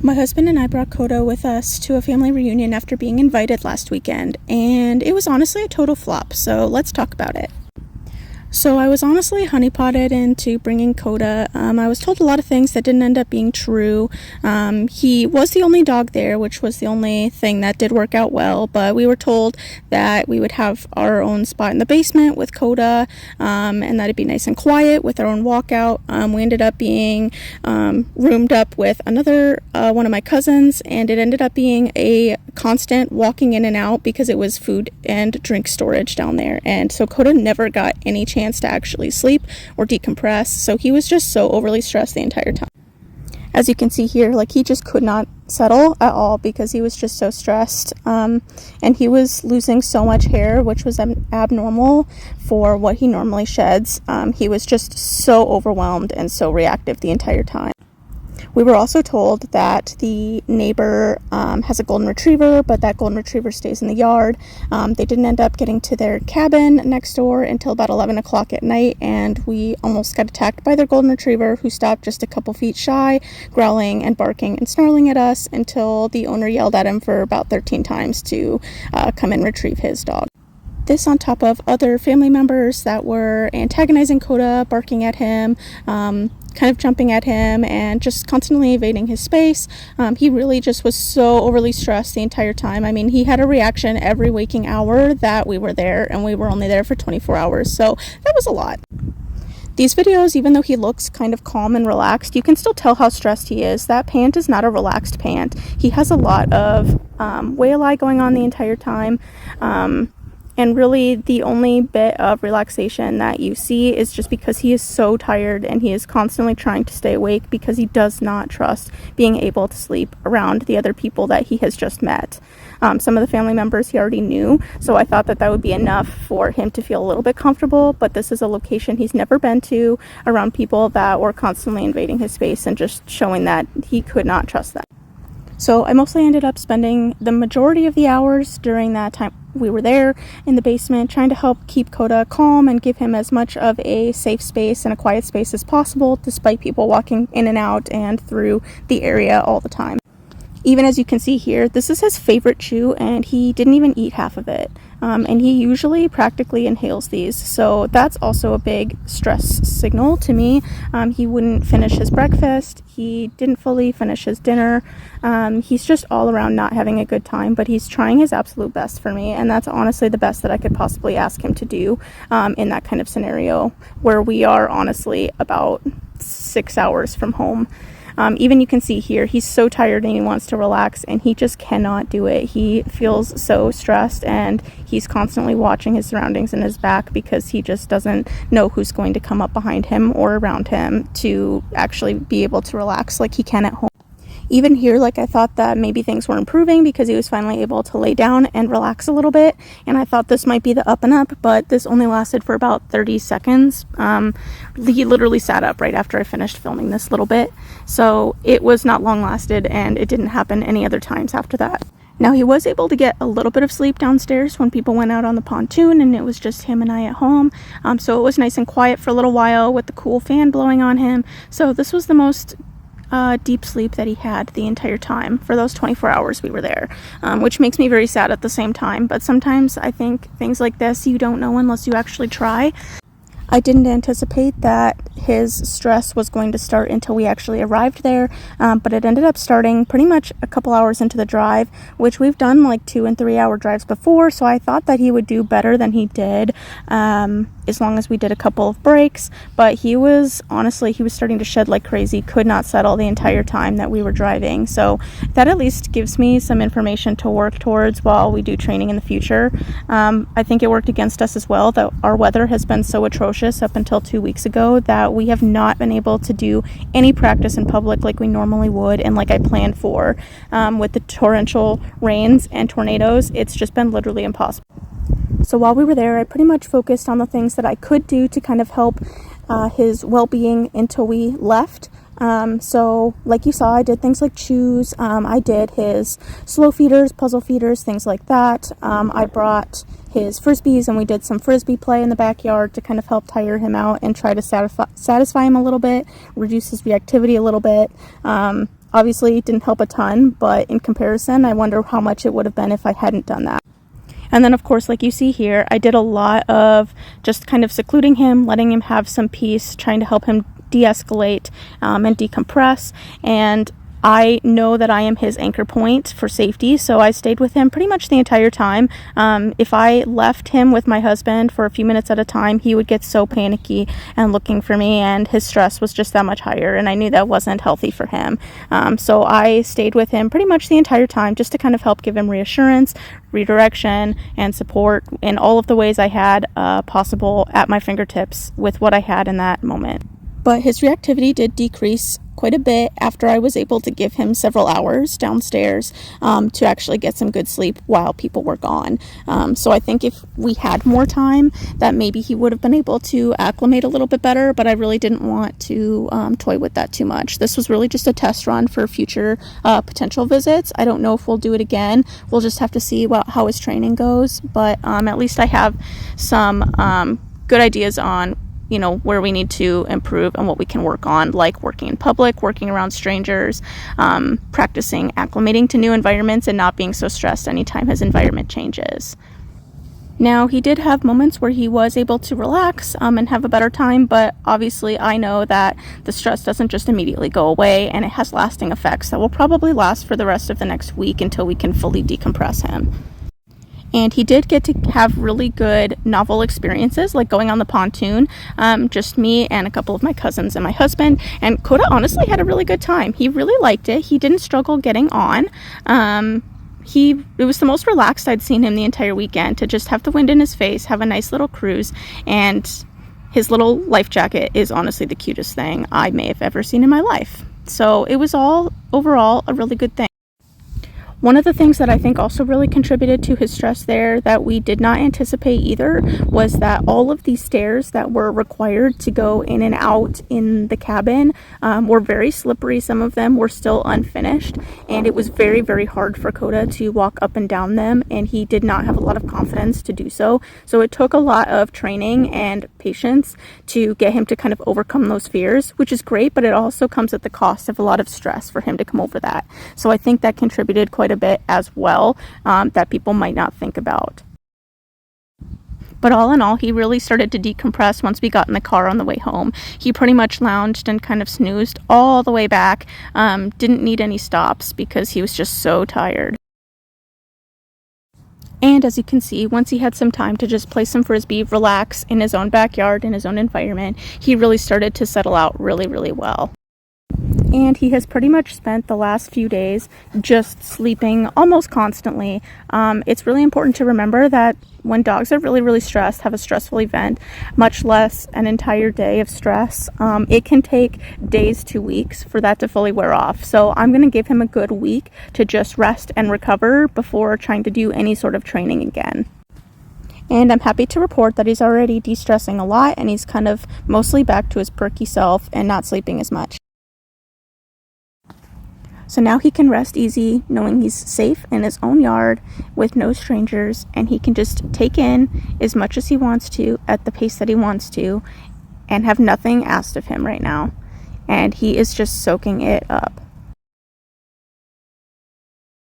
My husband and I brought Coda with us to a family reunion after being invited last weekend, and it was honestly a total flop, so let's talk about it. So I was honestly honeypotted into bringing Coda. I was told a lot of things that didn't end up being true. He was the only dog there, which was the only thing that did work out well, but we were told that we would have our own spot in the basement with Coda, and that it'd be nice and quiet with our own walkout. We ended up being roomed up with another one of my cousins, and it ended up being a constant walking in and out because it was food and drink storage down there, and so Coda never got any chance to actually sleep or decompress, so he was just so overly stressed the entire time. As you can see here, like, he just could not settle at all because he was just so stressed, and he was losing so much hair, which was abnormal for what he normally sheds. He was just so overwhelmed and so reactive the entire time. We were also told that the neighbor has a golden retriever, but that golden retriever stays in the yard. They didn't end up getting to their cabin next door until about 11 o'clock at night, and we almost got attacked by their golden retriever, who stopped just a couple feet shy, growling and barking and snarling at us until the owner yelled at him for about 13 times to come and retrieve his dog. This on top of other family members that were antagonizing Coda, barking at him, kind of jumping at him, and just constantly invading his space. He really just was so overly stressed the entire time. I mean, he had a reaction every waking hour that we were there, and we were only there for 24 hours, so that was a lot. These videos, even though he looks kind of calm and relaxed, you can still tell how stressed he is. That pant is not a relaxed pant. He has a lot of wail going on the entire time. And really, the only bit of relaxation that you see is just because he is so tired and he is constantly trying to stay awake because he does not trust being able to sleep around the other people that he has just met. Some of the family members he already knew, so I thought that that would be enough for him to feel a little bit comfortable, but this is a location he's never been to, around people that were constantly invading his space and just showing that he could not trust them. So I mostly ended up spending the majority of the hours during that time we were there in the basement trying to help keep Coda calm and give him as much of a safe space and a quiet space as possible, despite people walking in and out and through the area all the time. Even as you can see here, this is his favorite chew, and he didn't even eat half of it. And he usually practically inhales these, so that's also a big stress signal to me. He wouldn't finish his breakfast, he didn't fully finish his dinner. He's just all around not having a good time, but he's trying his absolute best for me, and that's honestly the best that I could possibly ask him to do in that kind of scenario where we are honestly about 6 hours from home. Even you can see here, he's so tired and he wants to relax, and he just cannot do it. He feels so stressed, and he's constantly watching his surroundings in his back because he just doesn't know who's going to come up behind him or around him to actually be able to relax like he can at home. Even here, like, I thought that maybe things were improving because he was finally able to lay down and relax a little bit, and I thought this might be the up and up, but this only lasted for about 30 seconds. He literally sat up right after I finished filming this little bit, so it was not long lasted, and it didn't happen any other times after that. Now, he was able to get a little bit of sleep downstairs when people went out on the pontoon and it was just him and I at home, so it was nice and quiet for a little while with the cool fan blowing on him. So this was the most deep sleep that he had the entire time for those 24 hours we were there, which makes me very sad at the same time. But sometimes I think things like this you don't know unless you actually try. I didn't anticipate that his stress was going to start until we actually arrived there, but it ended up starting pretty much a couple hours into the drive, which we've done like 2 and 3 hour drives before, so I thought that he would do better than he did, as long as we did a couple of breaks. But he was starting to shed like crazy, could not settle the entire time that we were driving, so that at least gives me some information to work towards while we do training in the future. I think it worked against us as well that our weather has been so atrocious up until 2 weeks ago that we have not been able to do any practice in public like we normally would and like I planned for. With the torrential rains and tornadoes, it's just been literally impossible. So while we were there, I pretty much focused on the things that I could do to kind of help his well-being until we left. So like you saw, I did things like chews. I did his slow feeders, puzzle feeders, things like that. I brought his frisbees and we did some frisbee play in the backyard to kind of help tire him out and try to satisfy him a little bit, reduce his reactivity a little bit. Obviously, it didn't help a ton, but in comparison, I wonder how much it would have been if I hadn't done that. And then, of course, like you see here, I did a lot of just kind of secluding him, letting him have some peace, trying to help him de-escalate and decompress. And I know that I am his anchor point for safety, so I stayed with him pretty much the entire time. If I left him with my husband for a few minutes at a time, he would get so panicky and looking for me, and his stress was just that much higher, and I knew that wasn't healthy for him. So I stayed with him pretty much the entire time just to kind of help give him reassurance, redirection, and support in all of the ways I had possible at my fingertips with what I had in that moment. But his reactivity did decrease quite a bit after I was able to give him several hours downstairs to actually get some good sleep while people were gone. So I think if we had more time, that maybe he would have been able to acclimate a little bit better, but I really didn't want to toy with that too much. This was really just a test run for future potential visits. I don't know if we'll do it again. We'll just have to see how his training goes, but at least I have some good ideas on where we need to improve and what we can work on, like working in public, working around strangers, practicing acclimating to new environments and not being so stressed anytime his environment changes. Now, he did have moments where he was able to relax and have a better time, but obviously I know that the stress doesn't just immediately go away, and it has lasting effects that will probably last for the rest of the next week until we can fully decompress him. And he did get to have really good novel experiences, like going on the pontoon, just me and a couple of my cousins and my husband. And Coda honestly had a really good time. He really liked it. He didn't struggle getting on. It was the most relaxed I'd seen him the entire weekend, to just have the wind in his face, have a nice little cruise, and his little life jacket is honestly the cutest thing I may have ever seen in my life. So it was all overall a really good thing. One of the things that I think also really contributed to his stress there that we did not anticipate either was that all of these stairs that were required to go in and out in the cabin were very slippery. Some of them were still unfinished, and it was very, very hard for Coda to walk up and down them, and he did not have a lot of confidence to do so. So it took a lot of training and patience to get him to kind of overcome those fears, which is great, but it also comes at the cost of a lot of stress for him to come over that. So I think that contributed quite a bit as well, that people might not think about. But all in all, he really started to decompress once we got in the car on the way home. He pretty much lounged and kind of snoozed all the way back, didn't need any stops because he was just so tired. And as you can see, once he had some time to just play some frisbee, relax in his own backyard, in his own environment, he really started to settle out really, really well. And he has pretty much spent the last few days just sleeping almost constantly. It's really important to remember that when dogs are really, really stressed, have a stressful event, much less an entire day of stress, it can take days to weeks for that to fully wear off. So I'm going to give him a good week to just rest and recover before trying to do any sort of training again. And I'm happy to report that he's already de-stressing a lot, and he's kind of mostly back to his perky self and not sleeping as much. So now he can rest easy knowing he's safe in his own yard with no strangers, and he can just take in as much as he wants to at the pace that he wants to and have nothing asked of him right now. And he is just soaking it up.